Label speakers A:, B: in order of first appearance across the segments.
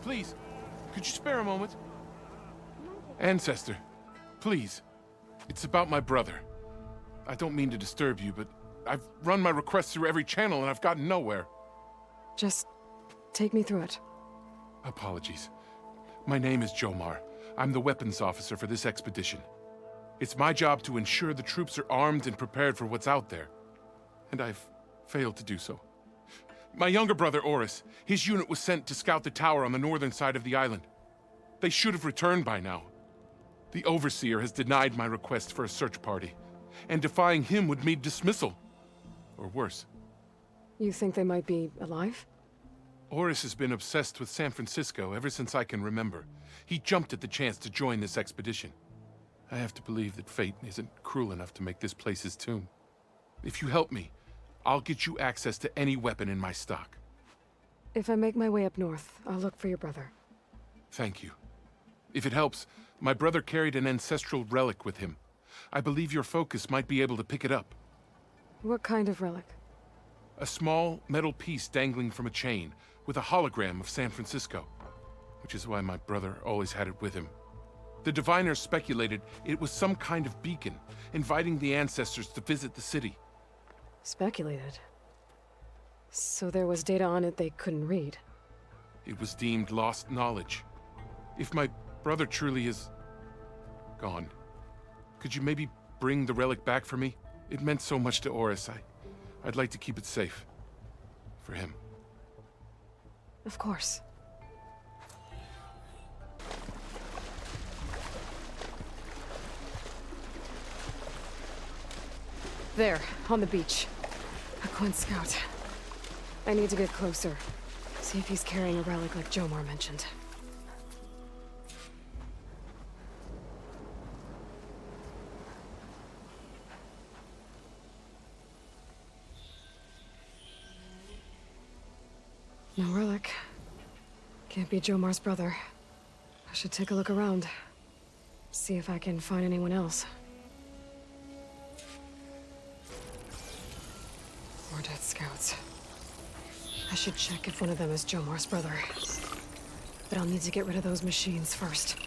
A: please, could you spare a moment? Ancestor, please. It's about my brother. I don't mean to disturb you, but I've run my requests through every channel and I've gotten nowhere.
B: Just take me through it.
A: Apologies. My name is Jomar. I'm the weapons officer for this expedition. It's my job to ensure the troops are armed and prepared for what's out there. And I've failed to do so. My younger brother, Oris, his unit was sent to scout the tower on the northern side of the island. They should have returned by now. The Overseer has denied my request for a search party, and defying him would mean dismissal. Or worse.
B: You think they might be alive?
A: Oris has been obsessed with San Francisco ever since I can remember. He jumped at the chance to join this expedition. I have to believe that fate isn't cruel enough to make this place his tomb. If you help me, I'll get you access to any weapon in my stock.
B: If I make my way up north, I'll look for your brother.
A: Thank you. If it helps, my brother carried an ancestral relic with him. I believe your focus might be able to pick it up.
B: What kind of relic?
A: A small metal piece dangling from a chain, with a hologram of San Francisco. Which is why my brother always had it with him. The diviners speculated it was some kind of beacon, inviting the ancestors to visit the city.
B: Speculated? So there was data on it they couldn't read?
A: It was deemed lost knowledge. If my brother truly is gone, could you maybe bring the relic back for me? It meant so much to Oris. I'd like to keep it safe. For him.
B: Of course. There, on the beach. A Quinn scout. I need to get closer. See if he's carrying a relic like Jomar mentioned. No relic. Can't be Jomar's brother. I should take a look around. See if I can find anyone else. More dead scouts. I should check if one of them is Jomar's brother. But I'll need to get rid of those machines first.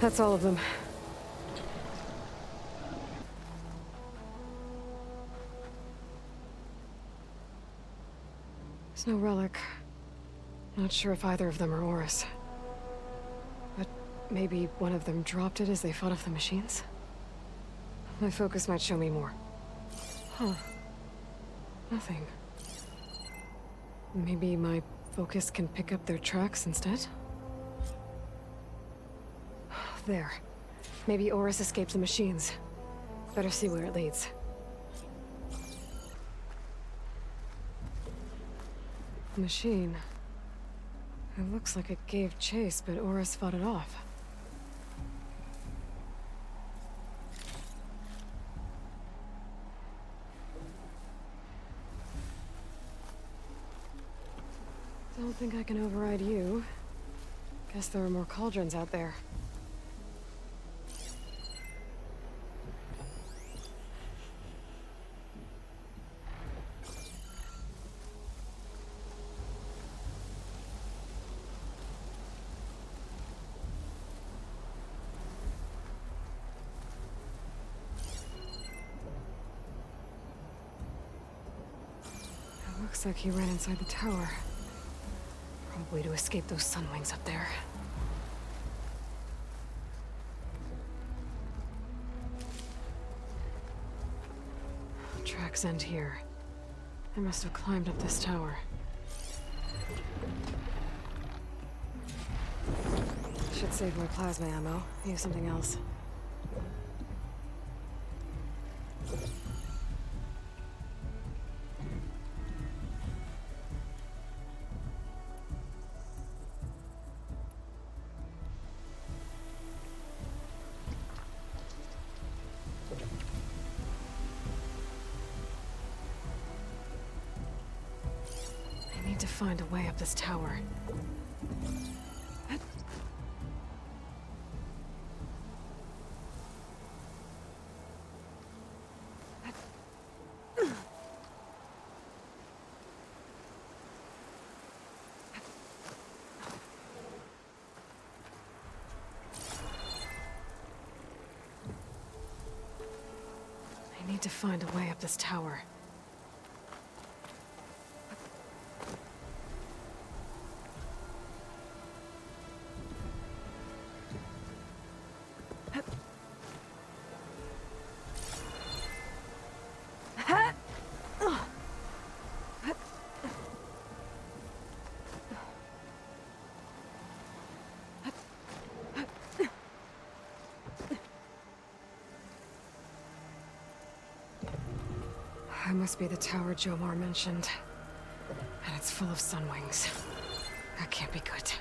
B: That's all of them. There's no relic. Not sure if either of them are Oris. But maybe one of them dropped it as they fought off the machines? My focus might show me more. Huh. Nothing. Maybe my focus can pick up their tracks instead? There. Maybe Oris escaped the machines. Better see where it leads. Machine. It looks like it gave chase, but Oris fought it off. Don't think I can override you. Guess there are more cauldrons out there. Looks like he ran inside the tower. Probably to escape those sunwings up there. Tracks end here. I must have climbed up this tower. Should save my plasma ammo. Use something else. To find a way up this tower. I need to find a way up this tower. That must be the tower Jomar mentioned. And it's full of sunwings. That can't be good.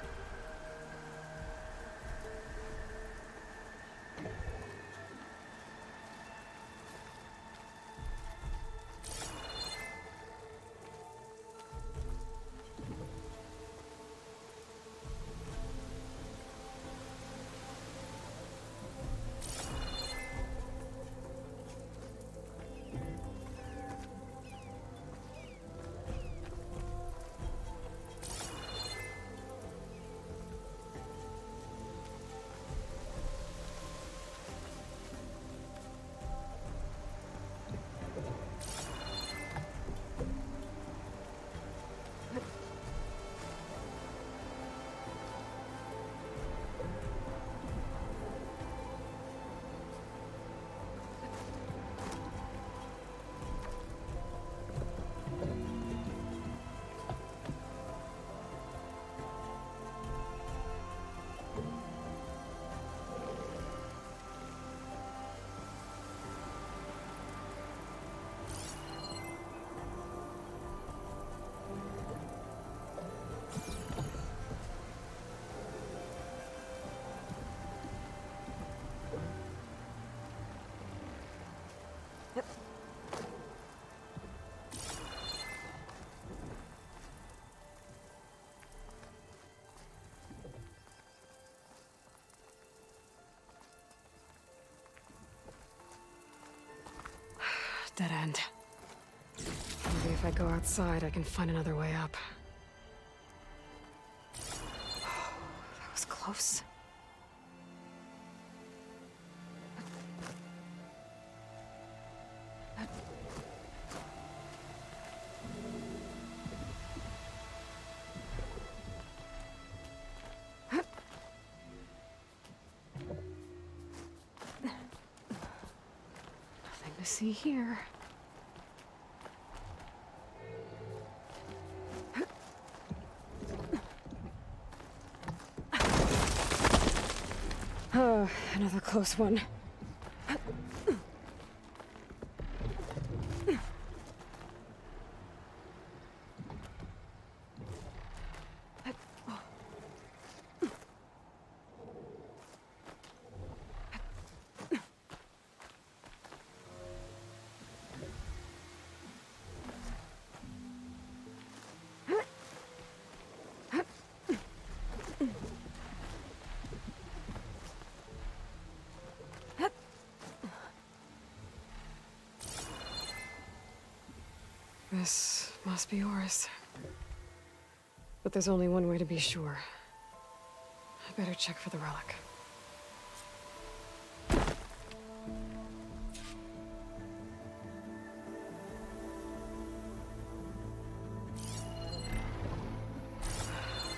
B: Dead end. Maybe if I go outside, I can find another way up. That was close. Let's see here. Another close one. This must be Oris. But there's only one way to be sure. I better check for the relic.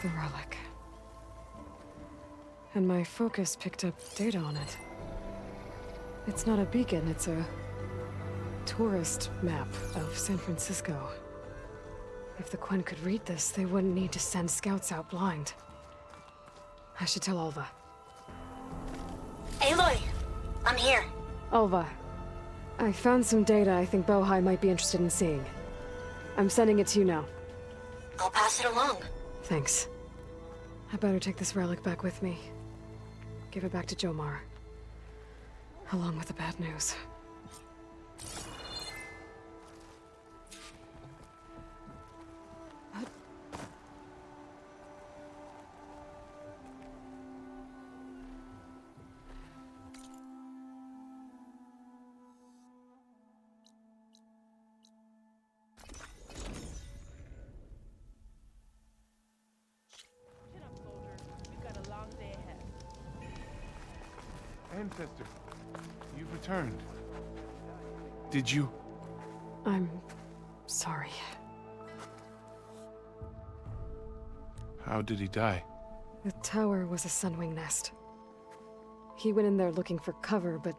B: The relic. And my focus picked up data on it. It's not a beacon, it's a tourist map of San Francisco. If the Quen could read this, they wouldn't need to send scouts out blind. I should tell Alva.
C: Aloy! I'm here.
B: Alva, I found some data I think Bohai might be interested in seeing. I'm sending it to you now.
C: I'll pass it along.
B: Thanks. I better take this relic back with me. Give it back to Jomar. Along with the bad news.
A: Ancestor, you've returned. Did you?
B: I'm sorry.
A: How did he die?
B: The tower was a sunwing nest. He went in there looking for cover, but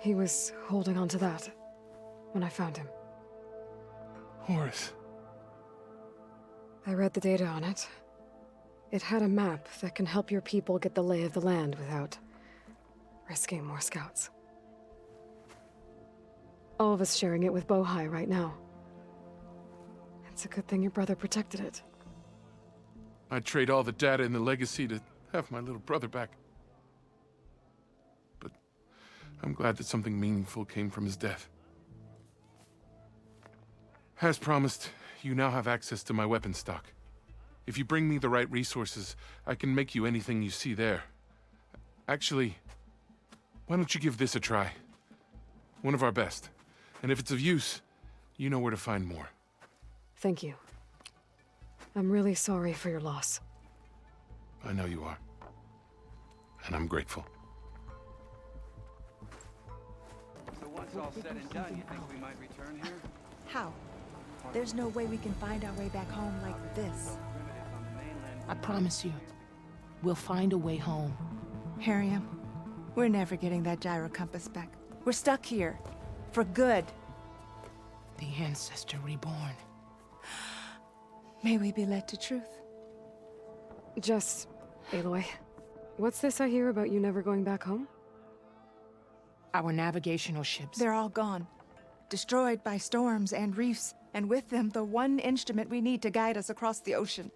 B: he was holding on to that when I found him.
A: Horace.
B: I read the data on it. It had a map that can help your people get the lay of the land without risking more scouts. All of us sharing it with Bohai right now. It's a good thing your brother protected it.
A: I'd trade all the data in the legacy to have my little brother back. But I'm glad that something meaningful came from his death. As promised, you now have access to my weapon stock. If you bring me the right resources, I can make you anything you see there. Actually, why don't you give this a try? One of our best. And if it's of use, you know where to find more.
B: Thank you. I'm really sorry for your loss.
A: I know you are. And I'm grateful.
D: So once all said and done, you think we might return here?
E: How? There's no way we can find our way back home like this.
F: I promise you, we'll find a way home.
E: Harriam, we're never getting that gyro compass back. We're stuck here. For good.
F: The ancestor reborn.
E: May we be led to truth.
B: Just, Aloy, what's this I hear about you never going back home?
F: Our navigational ships.
E: They're all gone. Destroyed by storms and reefs, and with them the one instrument we need to guide us across the ocean.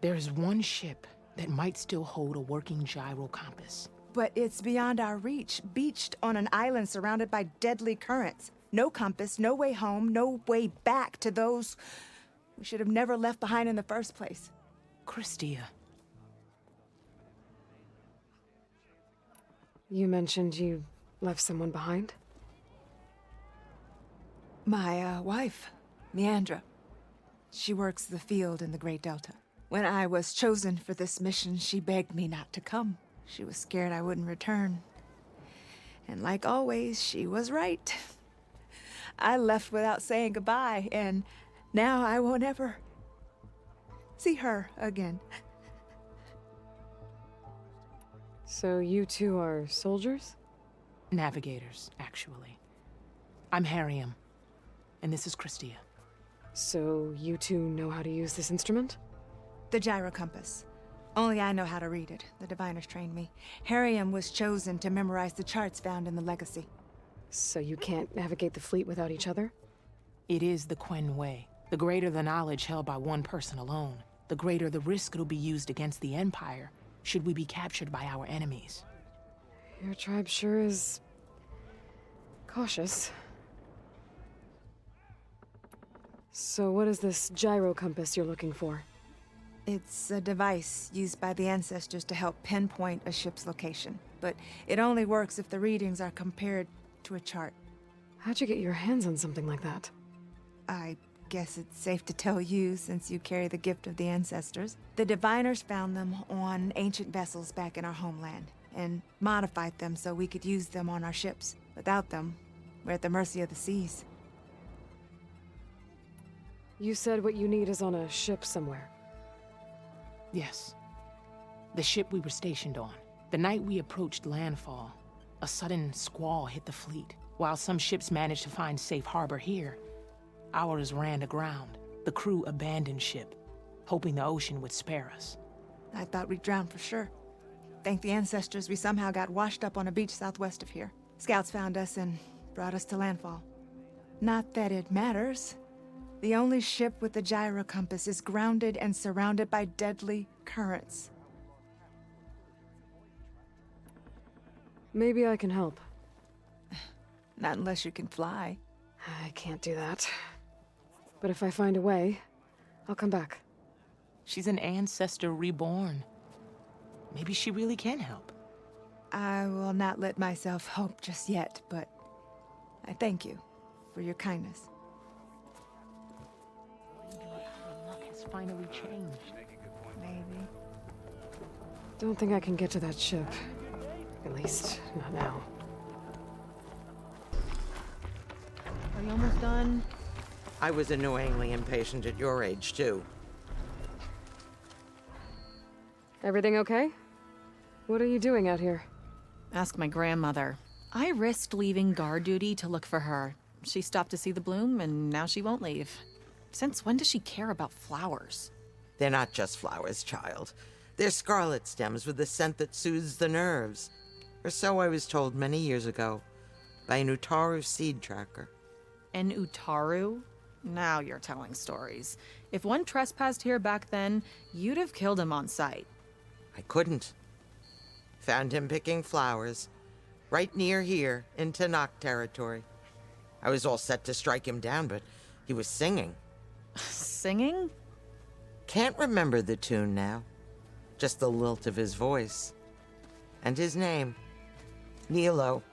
F: There is one ship that might still hold a working gyro compass.
E: But it's beyond our reach, beached on an island surrounded by deadly currents. No compass, no way home, no way back to those we should have never left behind in the first place.
F: Christia.
B: You mentioned you left someone behind?
E: My wife, Meandra. She works the field in the Great Delta. When I was chosen for this mission, she begged me not to come. She was scared I wouldn't return. And like always, she was right. I left without saying goodbye, and now I won't ever see her again.
B: So you two are soldiers?
F: Navigators, actually. I'm Harriam, and this is Christia.
B: So you two know how to use this instrument?
E: The gyro compass. Only I know how to read it. The diviners trained me. Harriam was chosen to memorize the charts found in the Legacy.
B: So you can't navigate the fleet without each other?
F: It is the Quen way. The greater the knowledge held by one person alone, the greater the risk it'll be used against the Empire, should we be captured by our enemies.
B: Your tribe sure is... cautious. So what is this gyro compass you're looking for?
E: It's a device used by the ancestors to help pinpoint a ship's location. But it only works if the readings are compared to a chart.
B: How'd you get your hands on something like that?
E: I guess it's safe to tell you since you carry the gift of the ancestors. The diviners found them on ancient vessels back in our homeland and modified them so we could use them on our ships. Without them, we're at the mercy of the seas.
B: You said what you need is on a ship somewhere.
F: Yes. The ship we were stationed on. The night we approached landfall, a sudden squall hit the fleet. While some ships managed to find safe harbor here, ours ran aground. The crew abandoned ship, hoping the ocean would spare us.
E: I thought we'd drown for sure. Thank the ancestors, we somehow got washed up on a beach southwest of here. Scouts found us and brought us to landfall. Not that it matters. The only ship with the gyro compass is grounded and surrounded by deadly currents.
B: Maybe I can help.
E: Not unless you can fly.
B: I can't do that. But if I find a way, I'll come back.
F: She's an ancestor reborn. Maybe she really can help.
E: I will not let myself hope just yet, but I thank you for your kindness.
F: Our luck has finally changed.
E: Maybe.
B: Don't think I can get to that ship. At least, not now.
G: Are you almost done?
H: I was annoyingly impatient at your age, too.
B: Everything okay? What are you doing out here?
G: Ask my grandmother. I risked leaving guard duty to look for her. She stopped to see the bloom, and now she won't leave. Since when does she care about flowers?
H: They're not just flowers, child. They're scarlet stems with a scent that soothes the nerves. Or so I was told many years ago by an Utaru seed tracker.
G: An Utaru? Now you're telling stories. If one trespassed here back then, you'd have killed him on sight.
H: I couldn't. Found him picking flowers, right near here, in Tanakh territory. I was all set to strike him down, but he was singing.
G: Singing?
H: Can't remember the tune now. Just the lilt of his voice. And his name. Nilo.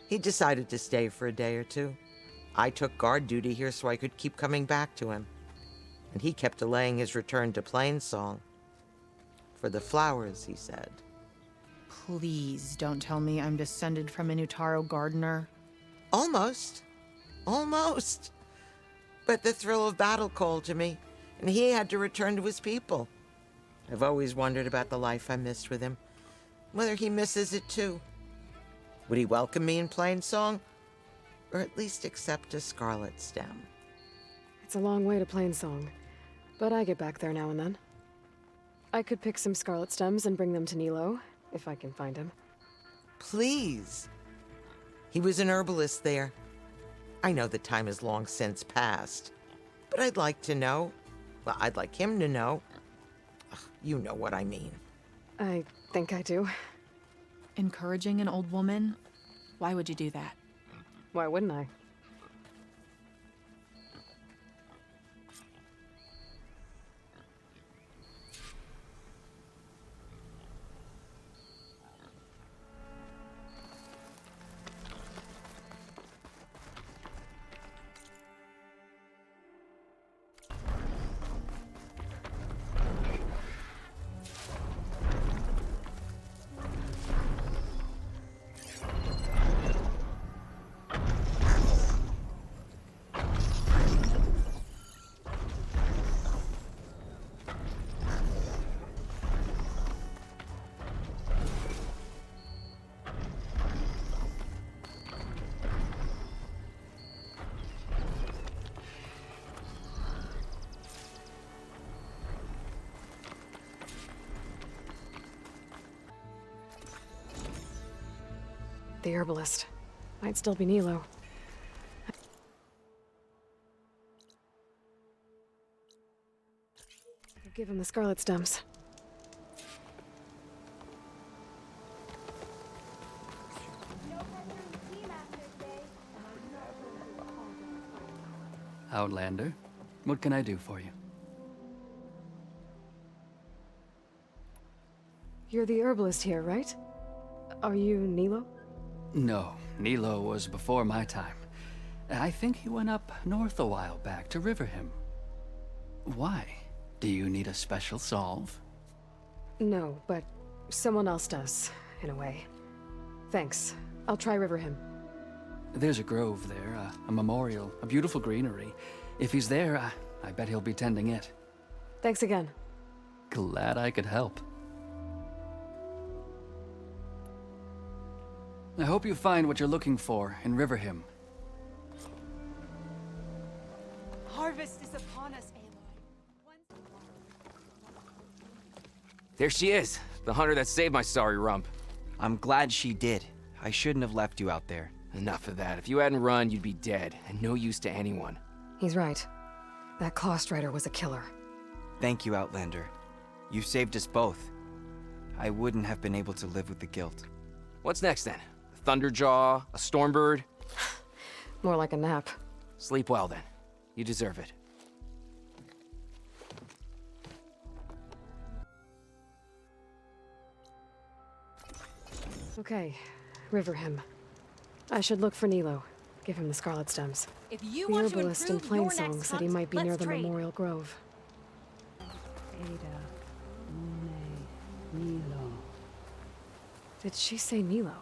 H: He decided to stay for a day or two. I took guard duty here so I could keep coming back to him. And he kept delaying his return to Plainsong. For the flowers, he said.
G: Please don't tell me I'm descended from an Utaru gardener.
H: Almost. Almost. But the thrill of battle called to me, and he had to return to his people. I've always wondered about the life I missed with him, whether he misses it too. Would he welcome me in Plainsong? Or at least accept a scarlet stem?
B: It's a long way to Plainsong, but I get back there now and then. I could pick some scarlet stems and bring them to Nilo, if I can find him.
H: Please. He was an herbalist there. I know the time has long since passed, but I'd like to know. Well, I'd like him to know. Ugh, you know what I mean.
B: I think I do.
G: Encouraging an old woman? Why would you do that?
B: Why wouldn't I? The herbalist. Might still be Nilo. I'll give him the scarlet stems.
I: Outlander, what can I do for you?
B: You're the herbalist here, right? Are you Nilo?
I: No, Nilo was before my time. I think he went up north a while back to Riverhim. Why? Do you need a special solve?
B: No, but someone else does, in a way. Thanks. I'll try Riverhim.
I: There's a grove there, a memorial, a beautiful greenery. If he's there, I bet he'll be tending it.
B: Thanks again.
I: Glad I could help. I hope you find what you're looking for in Riverhim.
E: Harvest is upon us, Aloy.
J: There she is, the hunter that saved my sorry rump.
K: I'm glad she did. I shouldn't have left you out there.
J: Enough of that. If you hadn't run, you'd be dead, and no use to anyone.
B: He's right. That Claw Strider was a killer.
K: Thank you, Outlander. You saved us both. I wouldn't have been able to live with the guilt.
J: What's next then? A Thunderjaw? A Stormbird?
B: More like a nap.
J: Sleep well then. You deserve it.
B: Okay, Riverhim. I should look for Nilo. Give him the scarlet stems.
G: If you
B: The
G: want to
B: herbalist in
G: improve your
B: Plainsong
G: next
B: said he
G: hunt,
B: might be near
G: let's
B: the
G: trade.
B: Memorial Grove.
L: Nilo.
B: Did she say Nilo?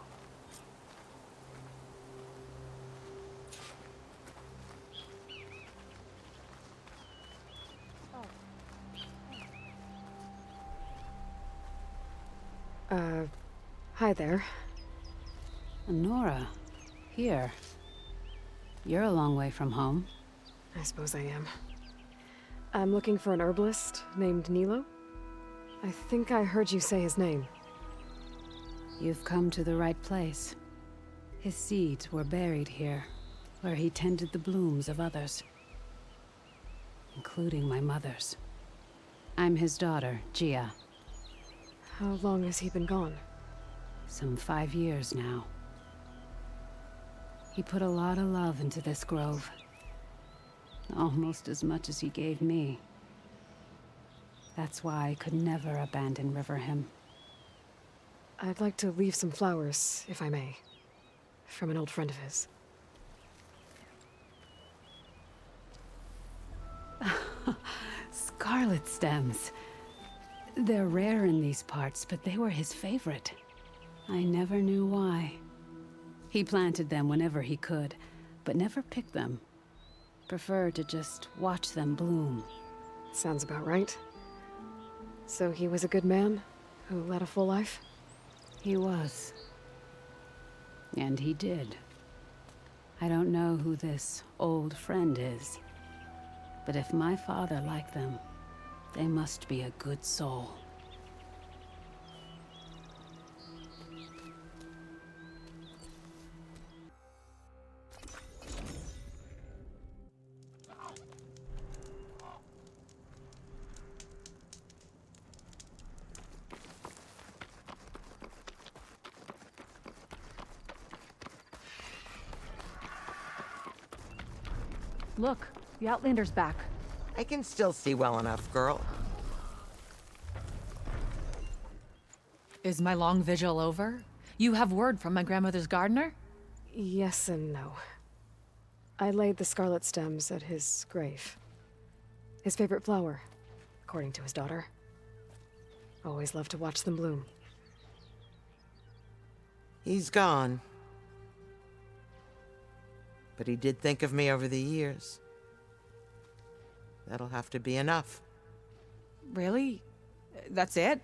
B: Hi there.
L: Nora, here. You're a long way from home.
B: I suppose I am. I'm looking for an herbalist named Nilo. I think I heard you say his name.
L: You've come to the right place. His seeds were buried here, where he tended the blooms of others, including my mother's. I'm his daughter, Gia.
B: How long has he been gone?
L: Some 5 years now. He put a lot of love into this grove. Almost as much as he gave me. That's why I could never abandon Riverhim.
B: I'd like to leave some flowers, if I may. From an old friend of his.
L: Scarlet stems. They're rare in these parts, but they were his favorite. I never knew why. He planted them whenever he could, but never picked them. Preferred to just watch them bloom.
B: Sounds about right. So he was a good man who led a full life?
L: He was. And he did. I don't know who this old friend is, but if my father liked them, they must be a good soul.
G: Look, the Outlander's back.
H: I can still see well enough, girl.
G: Is my long vigil over? You have word from my grandmother's gardener?
B: Yes and no. I laid the scarlet stems at his grave. His favorite flower, according to his daughter. Always loved to watch them bloom.
H: He's gone. But he did think of me over the years. That'll have to be enough.
G: Really? That's it?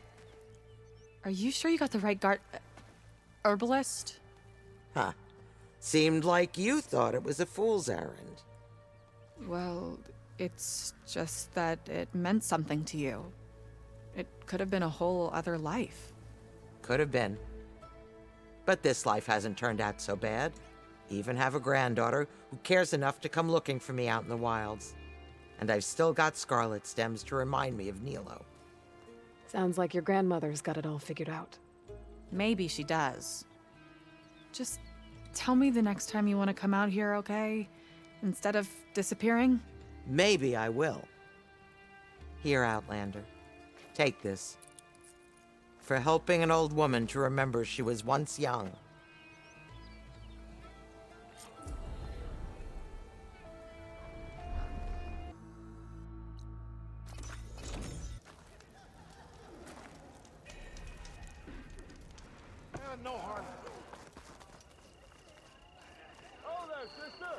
G: Are you sure you got the right herbalist?
H: Huh. Seemed like you thought it was a fool's errand.
G: Well, it's just that it meant something to you. It could have been a whole other life.
H: Could have been. But this life hasn't turned out so bad. Even have a granddaughter who cares enough to come looking for me out in the wilds. And I've still got scarlet stems to remind me of Nilo.
B: Sounds like your grandmother's got it all figured out.
G: Maybe she does. Just tell me the next time you want to come out here, okay? Instead of disappearing?
H: Maybe I will. Here, Outlander. Take this. For helping an old woman to remember she was once young.
A: No harm. Oh there, sister!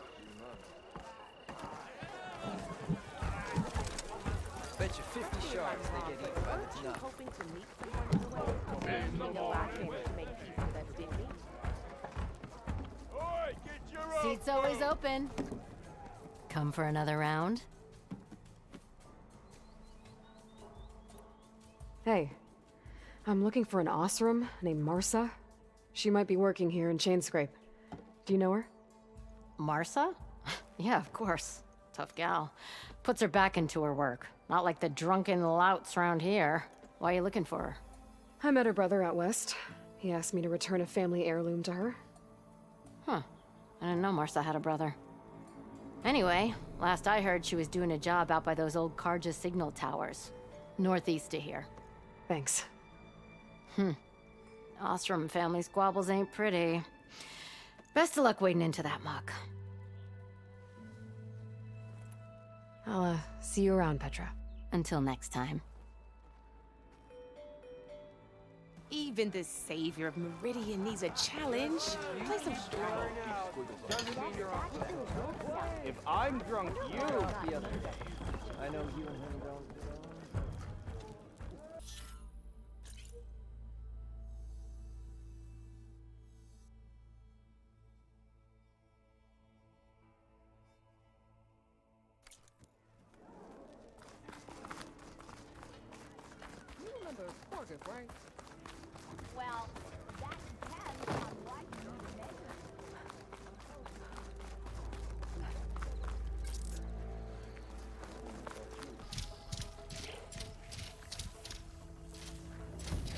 K: Bet you 50 shards they get eaten by the nut.
M: Hoping to meet someone on the way? You know I came to make peace with us, didn't we?
A: Oi, get your
M: Seat's always open. Come for another round?
B: Hey, I'm looking for an Osram named Marsa. She might be working here in Chainscrape. Do you know her?
M: Marsa? Yeah, of course. Tough gal. Puts her back into her work. Not like the drunken louts around here. Why are you looking for her?
B: I met her brother out west. He asked me to return a family heirloom to her.
M: Huh. I didn't know Marsa had a brother. Anyway, last I heard she was doing a job out by those old Karja signal towers. Northeast of here.
B: Thanks.
M: Ostrom family squabbles ain't pretty. Best of luck wading into that muck.
B: I'll, see you around, Petra.
M: Until next time.
F: Even the savior of Meridian needs a challenge. Play some strong.
D: If I'm drunk, you the other day. I know you and him don't. You remember Porgus, right?
C: Well, that depends on what you measure.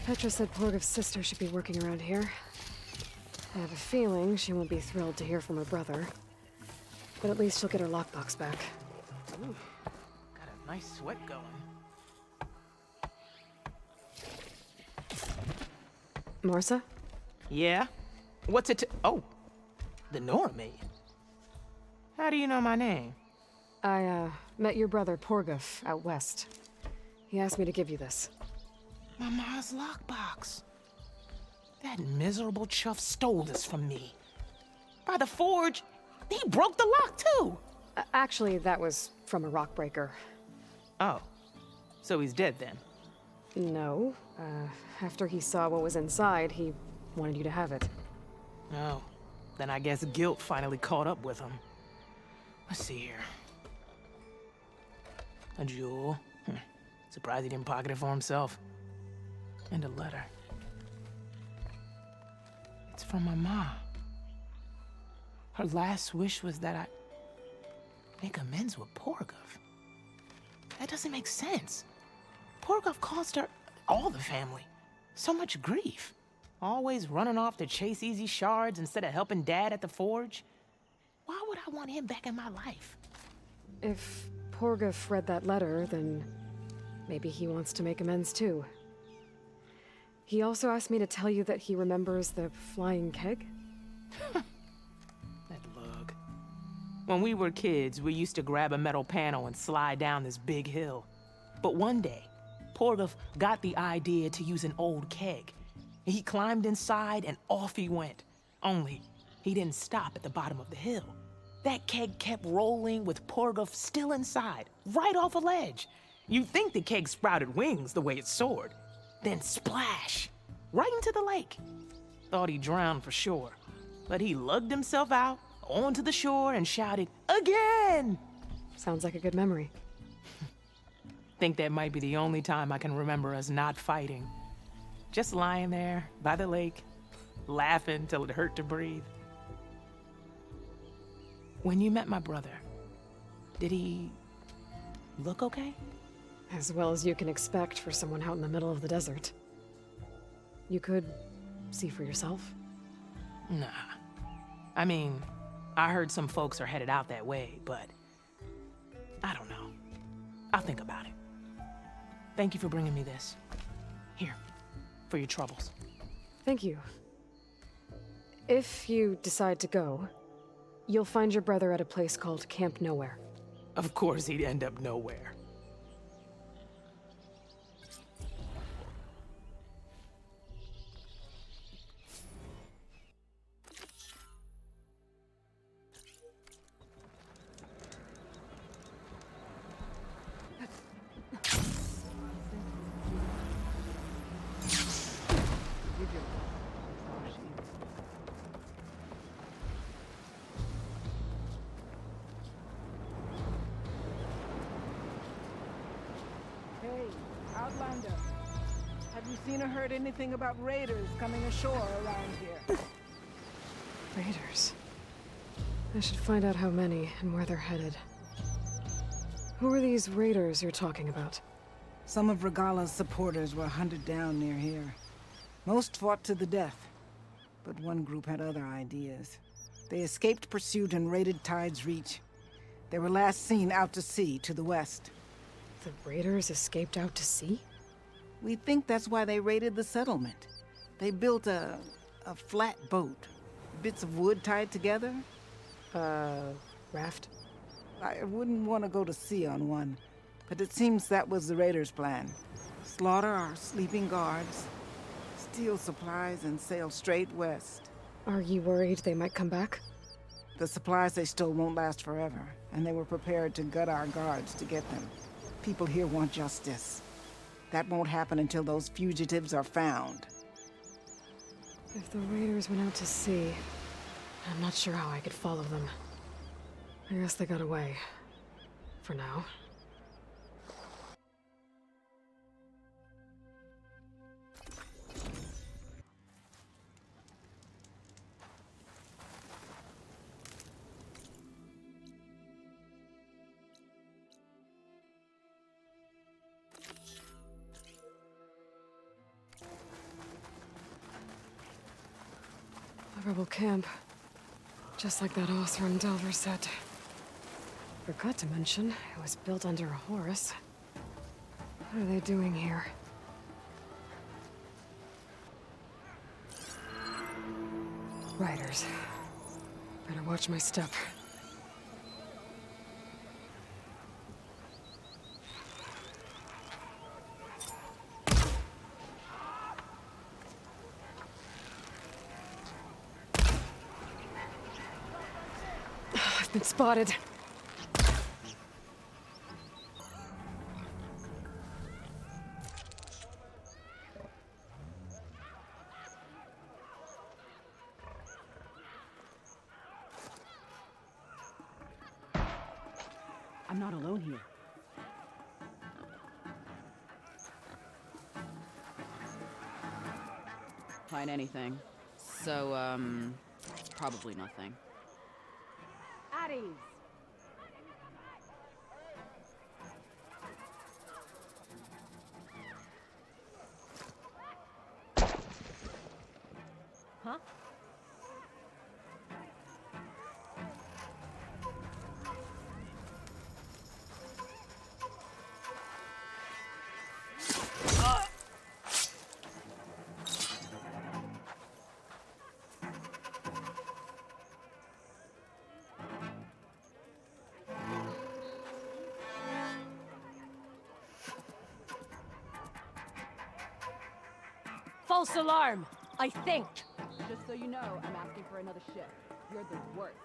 B: Petra said Porgov's sister should be working around here. I have a feeling she won't be thrilled to hear from her brother. But at least she'll get her lockbox back.
F: Ooh, got a nice sweat going.
B: Marsa?
F: Yeah? What's it to— oh, the Nora maid. How do you know my name?
B: I, met your brother Porgov out west. He asked me to give you this.
F: My ma's lockbox. That miserable chuff stole this from me. By the forge, he broke the lock too.
B: Actually, that was from a rock breaker.
F: Oh, so he's dead then?
B: No. After he saw what was inside, he wanted you to have it.
F: Oh, then I guess guilt finally caught up with him. Let's see here. A jewel. Surprised he didn't pocket it for himself. And a letter. It's from my mom. Her last wish was that I make amends with Porgov. That doesn't make sense. Porgov caused her, all the family, so much grief. Always running off to chase easy shards instead of helping Dad at the forge. Why would I want him back in my life?
B: If Porgov read that letter, then maybe he wants to make amends too. He also asked me to tell you that he remembers the flying keg.
F: That lug. When we were kids, we used to grab a metal panel and slide down this big hill. But one day, Porgov got the idea to use an old keg. He climbed inside and off he went. Only, he didn't stop at the bottom of the hill. That keg kept rolling with Porgov still inside, right off a ledge. You'd think the keg sprouted wings the way it soared. Then splash, right into the lake. Thought he drowned for sure, but he lugged himself out onto the shore and shouted, "Again!"
B: Sounds like a good memory.
F: Think that might be the only time I can remember us not fighting. Just lying there by the lake, laughing till it hurt to breathe. When you met my brother, did he look okay?
B: As well as you can expect for someone out in the middle of the desert. You could see for yourself.
F: Nah. I mean, I heard some folks are headed out that way, but I don't know. I'll think about it. Thank you for bringing me this. Here, for your troubles.
B: Thank you. If you decide to go, you'll find your brother at a place called Camp Nowhere.
F: Of course he'd end up nowhere.
N: Hey, Outlander. Have you seen or heard anything about raiders coming ashore around here?
B: Raiders. I should find out how many and where they're headed. Who are these raiders you're talking about?
N: Some of Regalla's supporters were hunted down near here. Most fought to the death, but one group had other ideas. They escaped pursuit and raided Tide's Reach. They were last seen out to sea to the west.
B: The raiders escaped out to sea?
N: We think that's why they raided the settlement. They built a flat boat. Bits of wood tied together.
B: Raft?
N: I wouldn't want to go to sea on one, but it seems that was the raiders' plan. Slaughter our sleeping guards, steal supplies, and sail straight west.
B: Are you worried they might come back?
N: The supplies they stole won't last forever, and they were prepared to gut our guards to get them. People here want justice. That won't happen until those fugitives are found.
B: If the raiders went out to sea, I'm not sure how I could follow them. I guess they got away. For now. A rebel camp. Just like that Othram Delver said. Forgot to mention, it was built under a Horus. What are they doing here? Riders. Better watch my step. I've been spotted.
O: I'm not alone here. Find anything. So, probably nothing.
C: At ease. Huh? False alarm, I think.
O: Just so you know, I'm asking for another ship. You're the worst.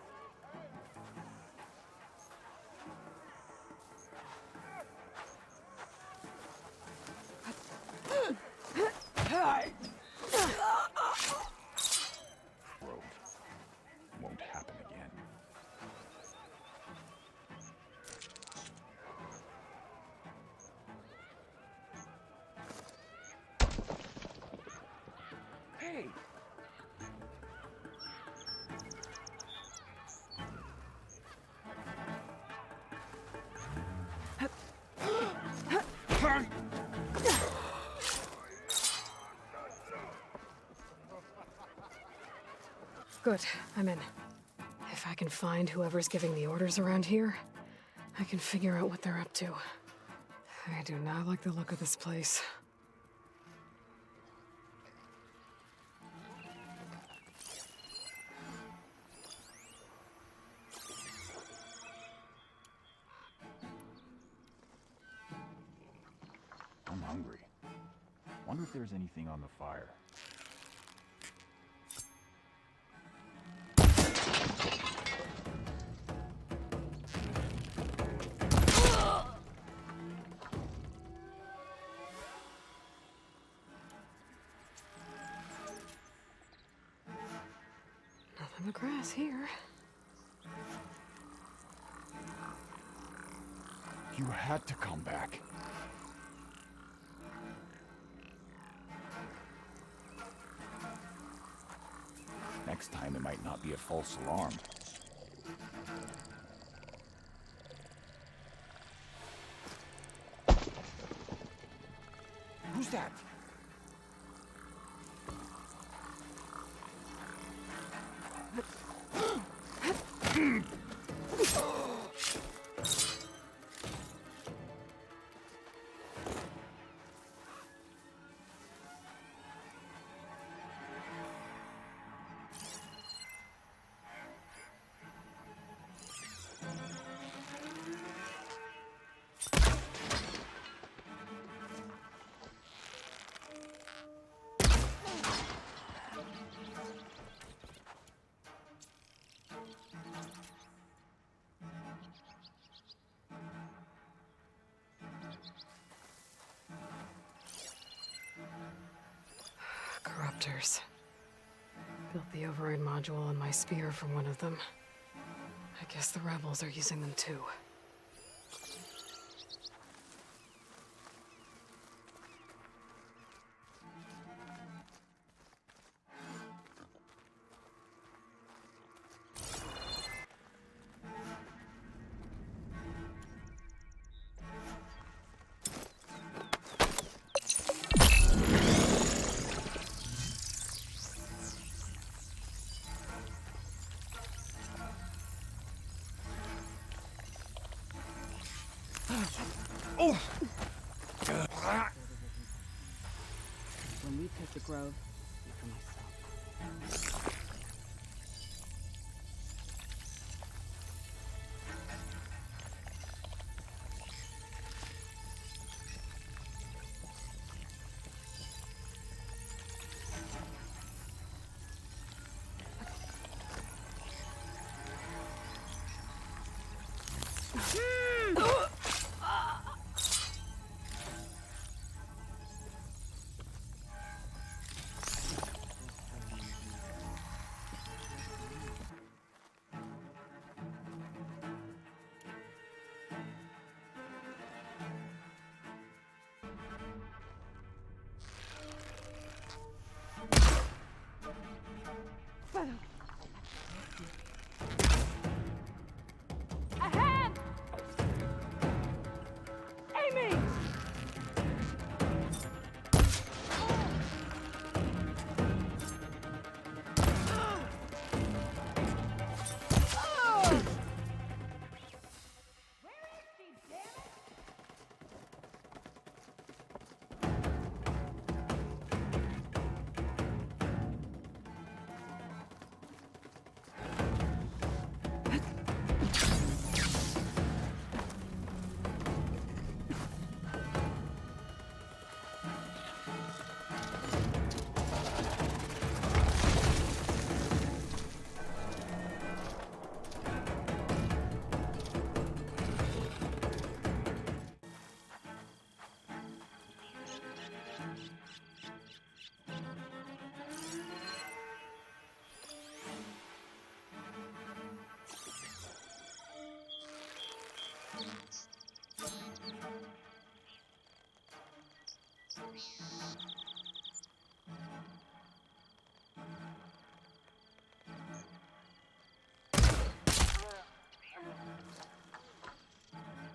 A: Rogue. Won't happen again. Hey!
B: Good, I'm in. If I can find whoever's giving the orders around here, I can figure out what they're up to. I do not like the look of this place.
P: I'm hungry. Wonder if there's anything on the fire.
B: Nothing but grass here.
P: You had to come back. Next time, it might not be a false alarm. Who's that?
B: Corruptors. Built the override module on my spear from one of them. I guess the rebels are using them too.
O: When we pick the grove, speak for myself.
C: Ahead! Amy!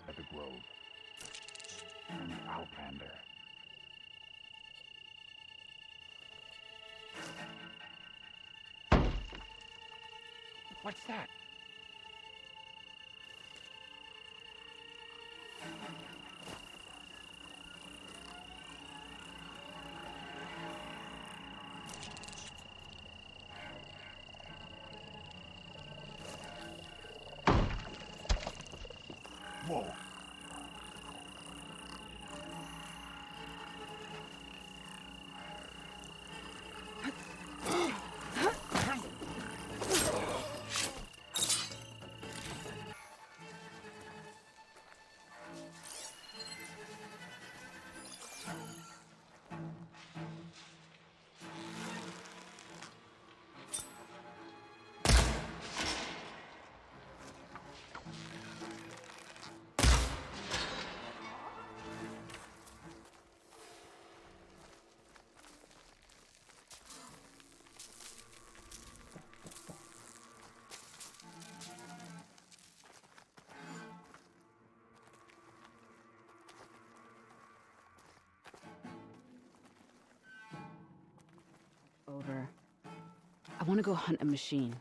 P: At the grove. And the Outlander. What's that? Whoa.
O: Over. I want to go hunt a machine.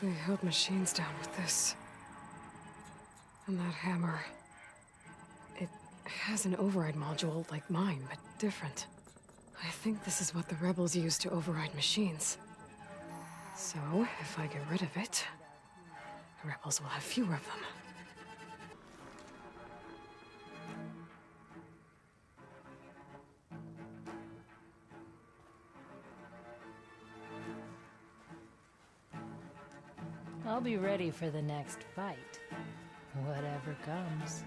B: They held machines down with this. And that hammer. It has an override module like mine, but different. I think this is what the rebels use to override machines. So, if I get rid of it, the rebels will have fewer of them.
M: I'll be ready for the next fight. Whatever comes.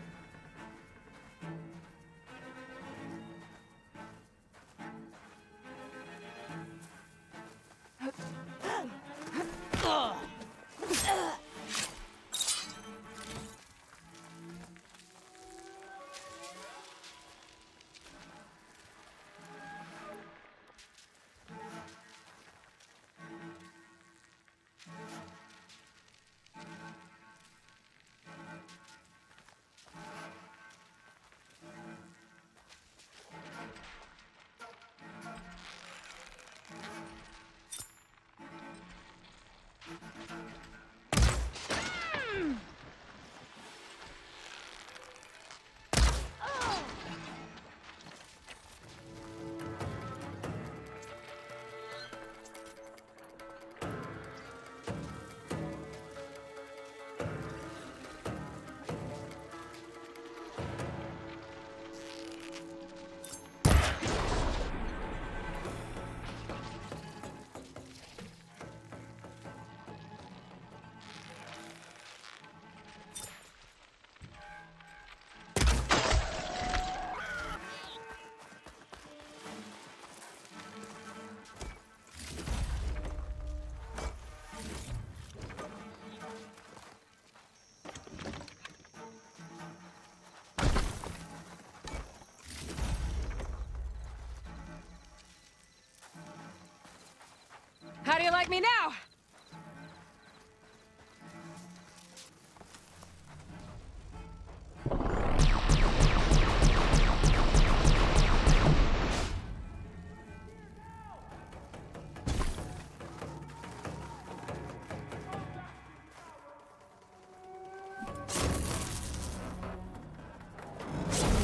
B: How do you like me now?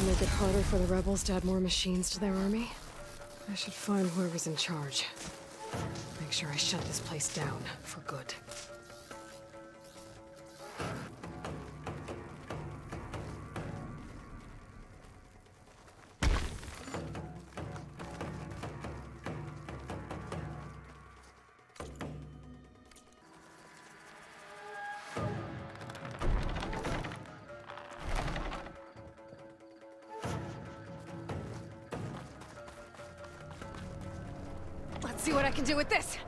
B: Make it harder for the rebels to add more machines to their army? I should find whoever's in charge. Make sure I shut this place down for good. Let's see what I can do with this!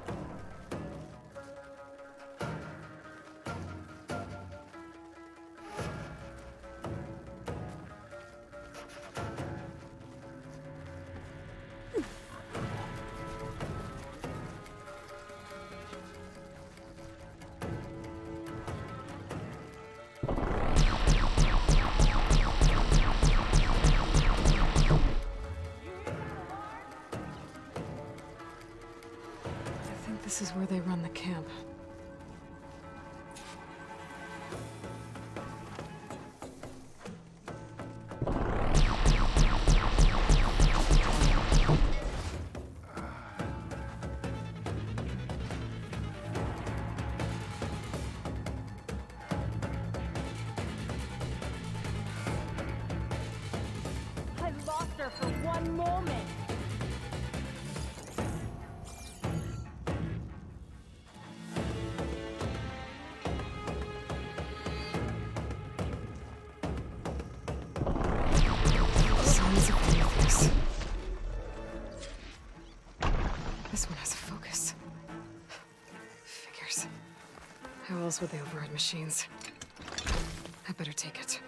B: This is where they run the camp.
C: I lost her for one moment.
B: Sons of Prometheus. This one has a focus. Figures. How else would they override machines? I better take it.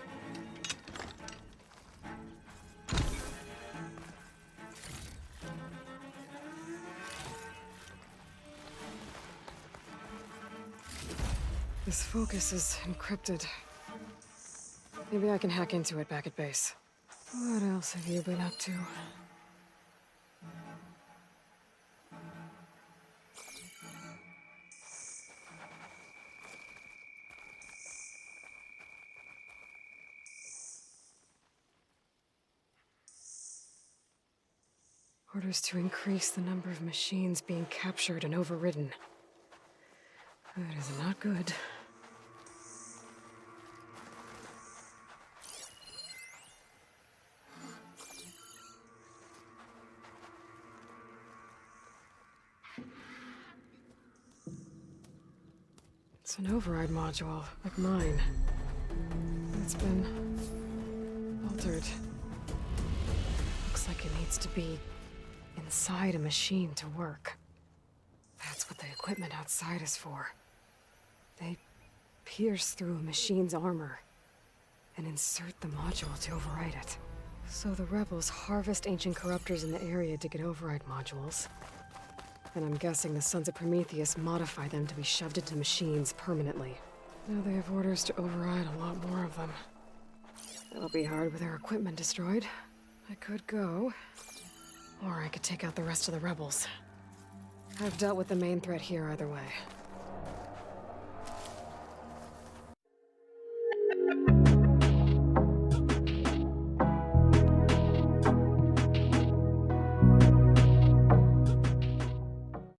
B: This focus is encrypted. Maybe I can hack into it back at base. What else have you been up to? Orders to increase the number of machines being captured and overridden. That is not good. It's an override module, like mine. It's been altered. Looks like it needs to be inside a machine to work. That's what the equipment outside is for. They pierce through a machine's armor and insert the module to override it. So the rebels harvest ancient corruptors in the area to get override modules. And I'm guessing the Sons of Prometheus modify them to be shoved into machines permanently. Now they have orders to override a lot more of them. It'll be hard with their equipment destroyed. I could go, or I could take out the rest of the rebels. I've dealt with the main threat here either way.